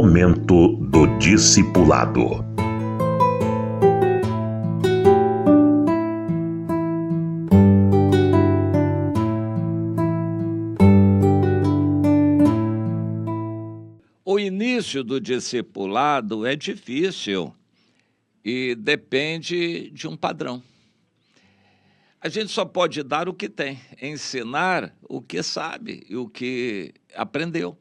Momento do Discipulado. O início do discipulado é difícil e depende de um padrão. A gente só pode dar o que tem, ensinar o que sabe e o que aprendeu.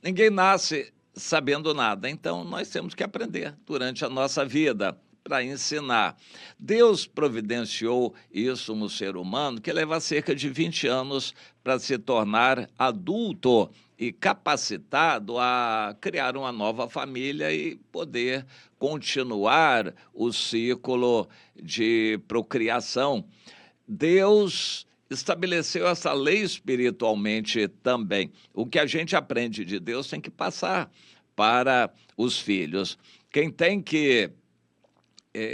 Ninguém nasce sabendo nada, então nós temos que aprender durante a nossa vida para ensinar. Deus providenciou isso no ser humano, que leva cerca de 20 anos para se tornar adulto e capacitado a criar uma nova família e poder continuar o ciclo de procriação. Deus estabeleceu essa lei espiritualmente também. O que a gente aprende de Deus tem que passar para os filhos. Quem tem que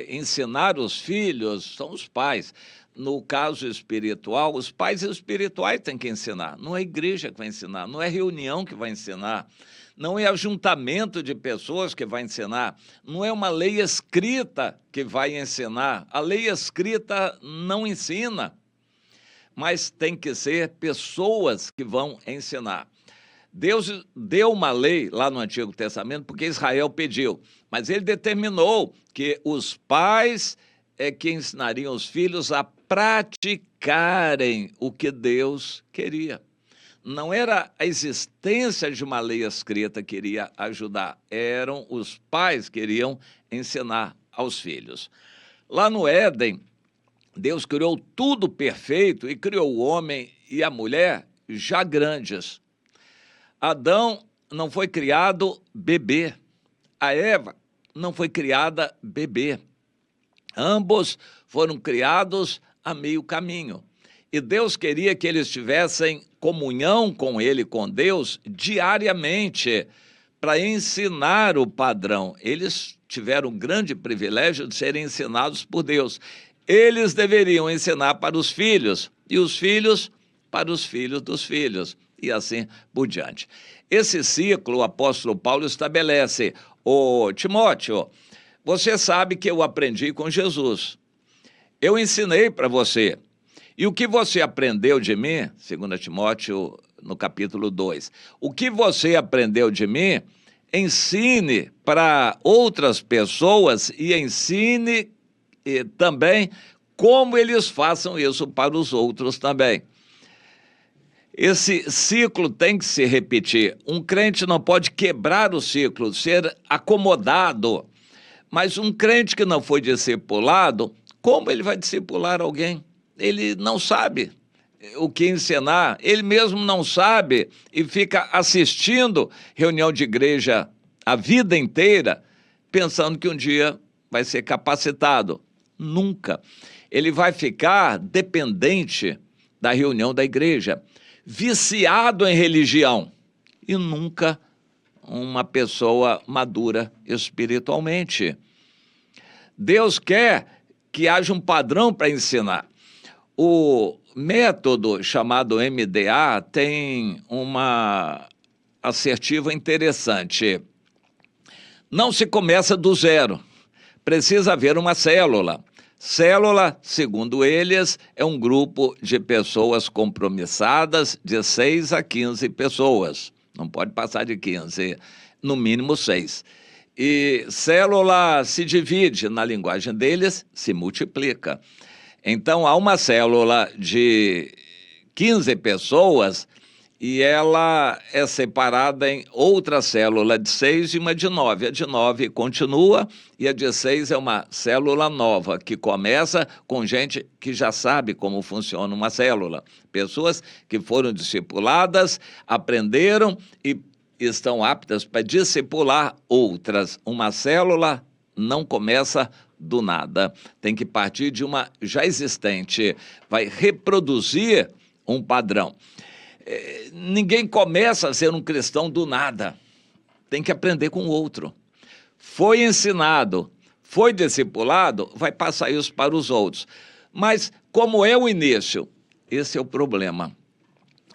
ensinar os filhos são os pais. No caso espiritual, os pais espirituais têm que ensinar. Não é a igreja que vai ensinar, não é reunião que vai ensinar, não é ajuntamento de pessoas que vai ensinar, não é uma lei escrita que vai ensinar. A lei escrita não ensina, mas tem que ser pessoas que vão ensinar. Deus deu uma lei lá no Antigo Testamento porque Israel pediu, mas ele determinou que os pais é que ensinariam os filhos a praticarem o que Deus queria. Não era a existência de uma lei escrita que iria ajudar, eram os pais que iriam ensinar aos filhos. Lá no Éden, Deus criou tudo perfeito e criou o homem e a mulher já grandes. Adão não foi criado bebê, a Eva não foi criada bebê. Ambos foram criados a meio caminho. E Deus queria que eles tivessem comunhão com Ele, com Deus, diariamente, para ensinar o padrão. Eles tiveram o grande privilégio de serem ensinados por Deus. Eles deveriam ensinar para os filhos, e os filhos para os filhos dos filhos, e assim por diante. Esse ciclo o apóstolo Paulo estabelece. Ô Timóteo, você sabe que eu aprendi com Jesus. Eu ensinei para você. E o que você aprendeu de mim, 2 Timóteo, no capítulo 2, o que você aprendeu de mim, ensine para outras pessoas e ensine também como eles façam isso para os outros também. Esse ciclo tem que se repetir. Um crente não pode quebrar o ciclo, ser acomodado. Mas um crente que não foi discipulado, como ele vai discipular alguém? Ele não sabe o que ensinar, ele mesmo não sabe e fica assistindo reunião de igreja a vida inteira, pensando que um dia vai ser capacitado. Nunca. Ele vai ficar dependente da reunião da igreja, viciado em religião e nunca uma pessoa madura espiritualmente. Deus quer que haja um padrão para ensinar. O método chamado MDA tem uma assertiva interessante. Não se começa do zero, precisa haver uma célula. Célula, segundo eles, é um grupo de pessoas compromissadas de 6 a 15 pessoas. Não pode passar de 15, no mínimo 6. E célula se divide, na linguagem deles, se multiplica. Então, há uma célula de 15 pessoas e ela é separada em outra célula de 6 e uma de 9. A de 9 continua e a de 6 é uma célula nova, que começa com gente que já sabe como funciona uma célula. Pessoas que foram discipuladas, aprenderam e estão aptas para discipular outras. Uma célula não começa do nada, tem que partir de uma já existente, vai reproduzir um padrão. Ninguém começa a ser um cristão do nada, tem que aprender com o outro. Foi ensinado, foi discipulado, vai passar isso para os outros. Mas como é o início? Esse é o problema.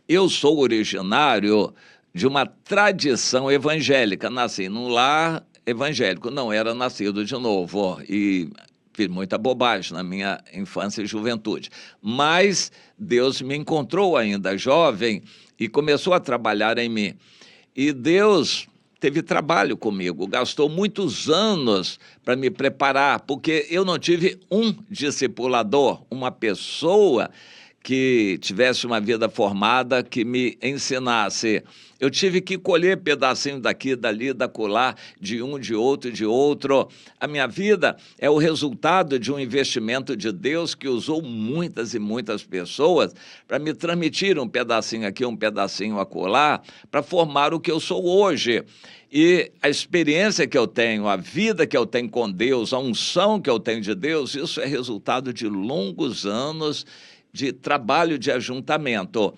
Eu sou originário de uma tradição evangélica. Nasci num lar evangélico, não era nascido de novo e fiz muita bobagem na minha infância e juventude. Mas Deus me encontrou ainda jovem e começou a trabalhar em mim. E Deus teve trabalho comigo, gastou muitos anos para me preparar, porque eu não tive um discipulador, uma pessoa que tivesse uma vida formada, que me ensinasse. Eu tive que colher pedacinho daqui, dali, dacolá, de um, de outro. A minha vida é o resultado de um investimento de Deus que usou muitas e muitas pessoas para me transmitir um pedacinho aqui, um pedacinho acolá, para formar o que eu sou hoje. E a experiência que eu tenho, a vida que eu tenho com Deus, a unção que eu tenho de Deus, isso é resultado de longos anos de trabalho de ajuntamento.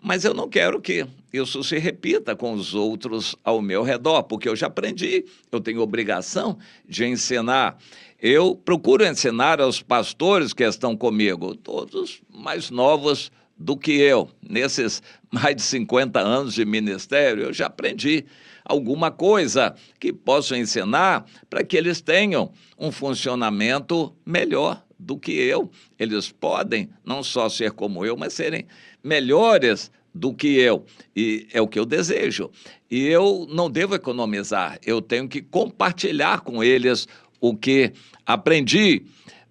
Mas eu não quero que isso se repita com os outros ao meu redor, porque eu já aprendi, eu tenho obrigação de ensinar. Eu procuro ensinar aos pastores que estão comigo, todos mais novos do que eu. Nesses mais de 50 anos de ministério, eu já aprendi alguma coisa que posso ensinar para que eles tenham um funcionamento melhor do que eu. Eles podem não só ser como eu, mas serem melhores do que eu. E é o que eu desejo. E eu não devo economizar, eu tenho que compartilhar com eles o que aprendi.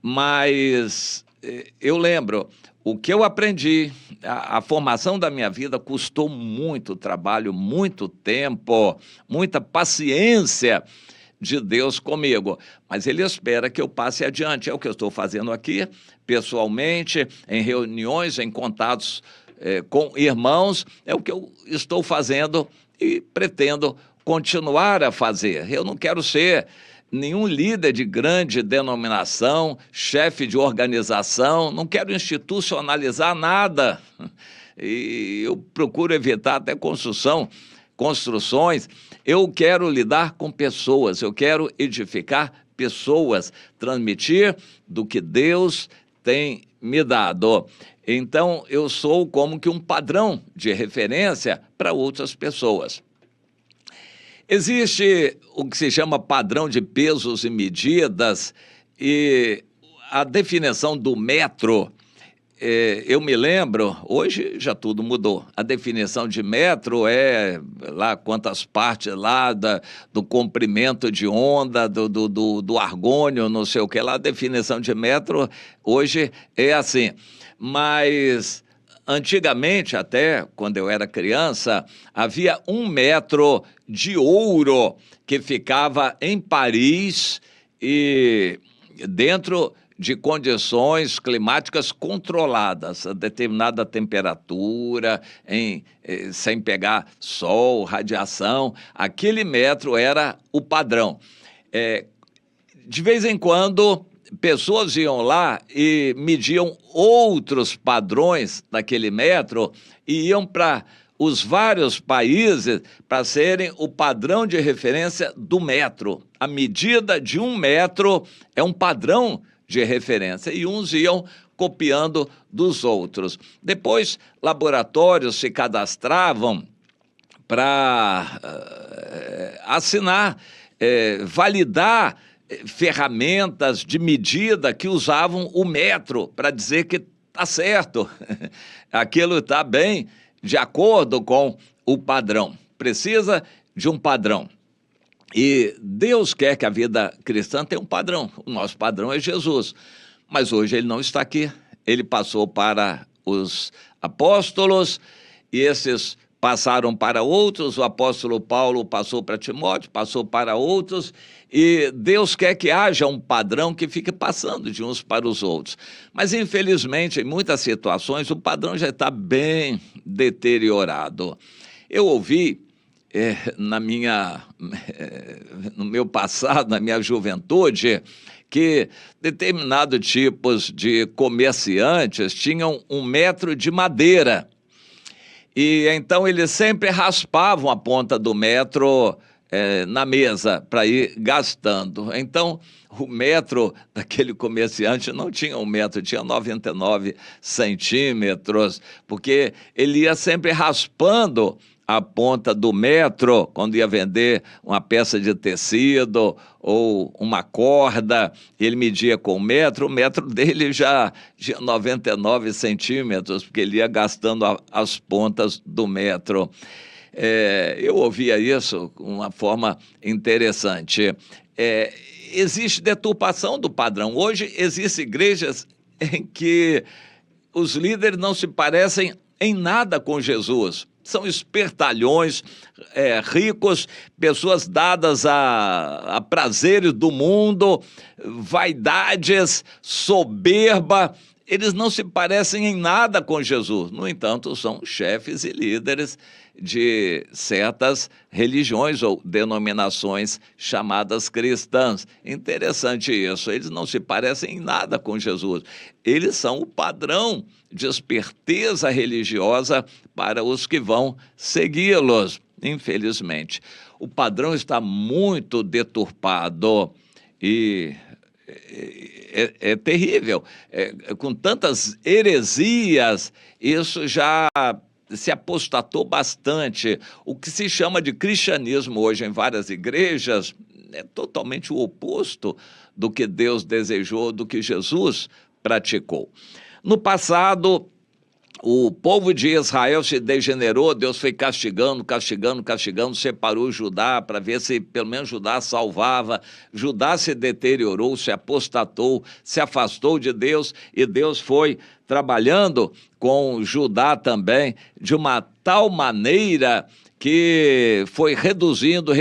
Mas eu lembro, o que eu aprendi, a formação da minha vida custou muito trabalho, muito tempo, muita paciência de Deus comigo, mas Ele espera que eu passe adiante. É o que eu estou fazendo aqui, pessoalmente, em reuniões, em contatos com irmãos, é o que eu estou fazendo e pretendo continuar a fazer. Eu não quero ser nenhum líder de grande denominação, chefe de organização, não quero institucionalizar nada. E eu procuro evitar até construções. Eu quero lidar com pessoas, eu quero edificar pessoas, transmitir do que Deus tem me dado. Então, eu sou como que um padrão de referência para outras pessoas. Existe o que se chama padrão de pesos e medidas, e a definição do metro, eu me lembro, hoje já tudo mudou. A definição de metro é lá quantas partes lá do comprimento de onda, do argônio, não sei o que lá. A definição de metro hoje é assim. Mas antigamente, até quando eu era criança, havia 1 metro de ouro que ficava em Paris e dentro de condições climáticas controladas, a determinada temperatura, sem pegar sol, radiação. Aquele metro era o padrão. De vez em quando, pessoas iam lá e mediam outros padrões daquele metro e iam para os vários países para serem o padrão de referência do metro. A medida de 1 metro é um padrão de referência e uns iam copiando dos outros. Depois, laboratórios se cadastravam para assinar, validar ferramentas de medida que usavam o metro para dizer que está certo, aquilo está bem de acordo com o padrão. Precisa de um padrão. E Deus quer que a vida cristã tenha um padrão. O nosso padrão é Jesus. Mas hoje ele não está aqui. Ele passou para os apóstolos e esses passaram para outros. O apóstolo Paulo passou para Timóteo, passou para outros. E Deus quer que haja um padrão que fique passando de uns para os outros. Mas, infelizmente, em muitas situações, o padrão já está bem deteriorado. Eu ouvi no meu passado, na minha juventude, que determinados tipos de comerciantes tinham 1 metro de madeira. E então eles sempre raspavam a ponta do metro na mesa para ir gastando. Então, o metro daquele comerciante não tinha 1 metro, tinha 99 centímetros, porque ele ia sempre raspando a ponta do metro, quando ia vender uma peça de tecido ou uma corda, ele media com o metro dele já tinha 99 centímetros, porque ele ia gastando as pontas do metro. Eu ouvia isso de uma forma interessante. Existe deturpação do padrão. Hoje existem igrejas em que os líderes não se parecem em nada com Jesus. São espertalhões, ricos, pessoas dadas a prazeres do mundo, vaidades, soberba. Eles não se parecem em nada com Jesus. No entanto, são chefes e líderes de certas religiões ou denominações chamadas cristãs. Interessante isso. Eles não se parecem em nada com Jesus. Eles são o padrão de esperteza religiosa para os que vão segui-los, infelizmente. O padrão está muito deturpado e é terrível. Com tantas heresias, isso já se apostatou bastante. O que se chama de cristianismo hoje em várias igrejas é totalmente o oposto do que Deus desejou, do que Jesus praticou. No passado, o povo de Israel se degenerou, Deus foi castigando, separou Judá para ver se pelo menos Judá salvava. Judá se deteriorou, se apostatou, se afastou de Deus, e Deus foi trabalhando com Judá também de uma tal maneira que foi reduzindo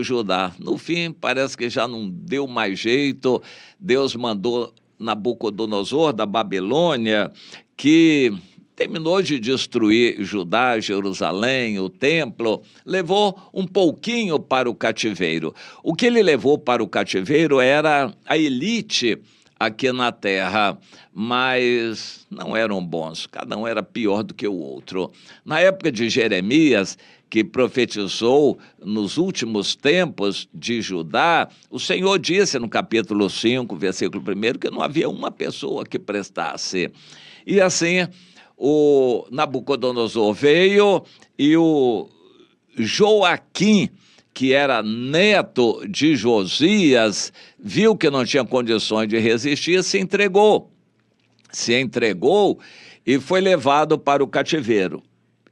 Judá. No fim, parece que já não deu mais jeito. Deus mandou Nabucodonosor da Babilônia, que terminou de destruir Judá, Jerusalém, o templo, levou um pouquinho para o cativeiro. O que ele levou para o cativeiro era a elite aqui na terra, mas não eram bons, cada um era pior do que o outro. Na época de Jeremias, que profetizou nos últimos tempos de Judá, o Senhor disse no capítulo 5, versículo 1, que não havia uma pessoa que prestasse. E assim, o Nabucodonosor veio e o Joaquim, que era neto de Josias, viu que não tinha condições de resistir, se entregou e foi levado para o cativeiro.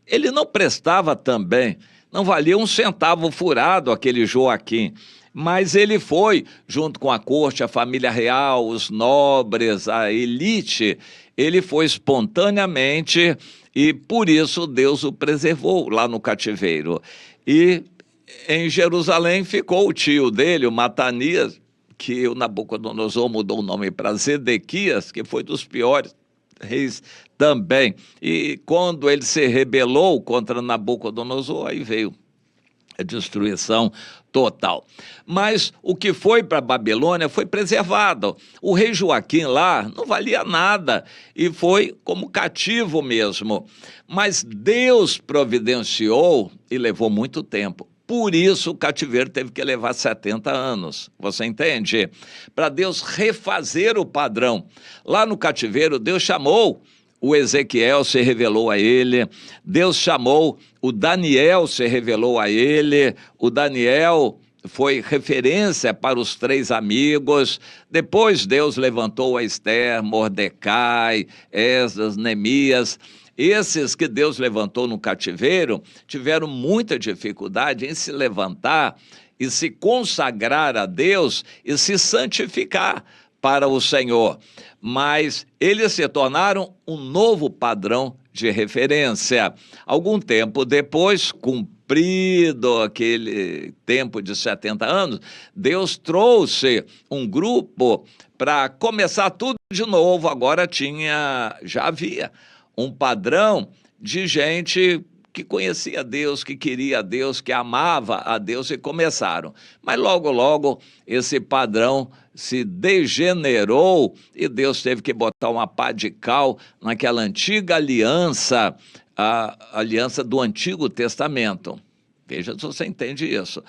Ele não prestava também, não valia um centavo furado aquele Joaquim, mas ele foi, junto com a corte, a família real, os nobres, a elite, ele foi espontaneamente e por isso Deus o preservou lá no cativeiro. E em Jerusalém ficou o tio dele, o Matanias, que o Nabucodonosor mudou o nome para Zedequias, que foi dos piores reis também. E quando ele se rebelou contra Nabucodonosor, aí veio a destruição total. Mas o que foi para a Babilônia foi preservado. O rei Joaquim lá não valia nada e foi como cativo mesmo. Mas Deus providenciou e levou muito tempo. Por isso o cativeiro teve que levar 70 anos, você entende? Para Deus refazer o padrão. Lá no cativeiro, Deus chamou o Ezequiel, se revelou a ele. Deus chamou o Daniel, se revelou a ele. O Daniel foi referência para os 3 amigos. Depois Deus levantou a Esther, Mordecai, Esdras, Neemias. Esses que Deus levantou no cativeiro tiveram muita dificuldade em se levantar e se consagrar a Deus e se santificar para o Senhor. Mas eles se tornaram um novo padrão de referência. Algum tempo depois, cumprido aquele tempo de 70 anos, Deus trouxe um grupo para começar tudo de novo. Agora já havia um padrão de gente que conhecia Deus, que queria Deus, que amava a Deus e começaram. Mas logo, logo, esse padrão se degenerou e Deus teve que botar uma pá de cal naquela antiga aliança, a aliança do Antigo Testamento. Veja se você entende isso.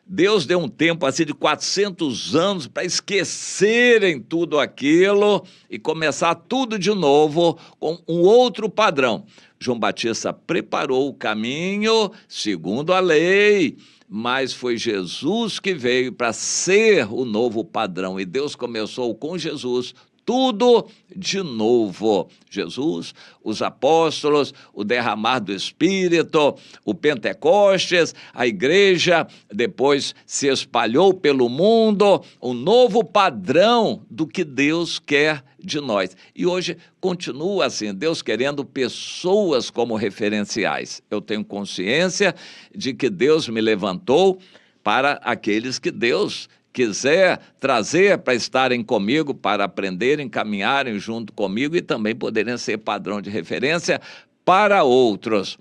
Deus deu um tempo assim de 400 anos para esquecerem tudo aquilo e começar tudo de novo com um outro padrão. João Batista preparou o caminho segundo a lei, mas foi Jesus que veio para ser o novo padrão. E Deus começou com Jesus tudo de novo. Jesus, os apóstolos, o derramar do Espírito, o Pentecostes, a igreja, depois se espalhou pelo mundo, um novo padrão do que Deus quer de nós. E hoje continua assim, Deus querendo pessoas como referenciais. Eu tenho consciência de que Deus me levantou para aqueles que Deus quiser trazer para estarem comigo, para aprenderem, caminharem junto comigo e também poderem ser padrão de referência para outros.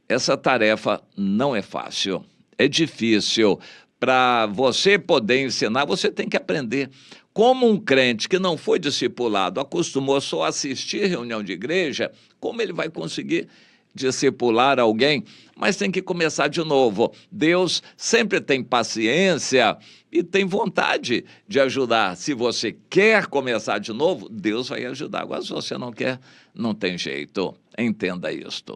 Essa tarefa não é fácil, é difícil. Para você poder ensinar, você tem que aprender. Como um crente que não foi discipulado, acostumou só a assistir reunião de igreja, como ele vai conseguir discipular alguém? Mas tem que começar de novo. Deus sempre tem paciência e tem vontade de ajudar. Se você quer começar de novo, Deus vai ajudar. Agora, se você não quer, não tem jeito. Entenda isto.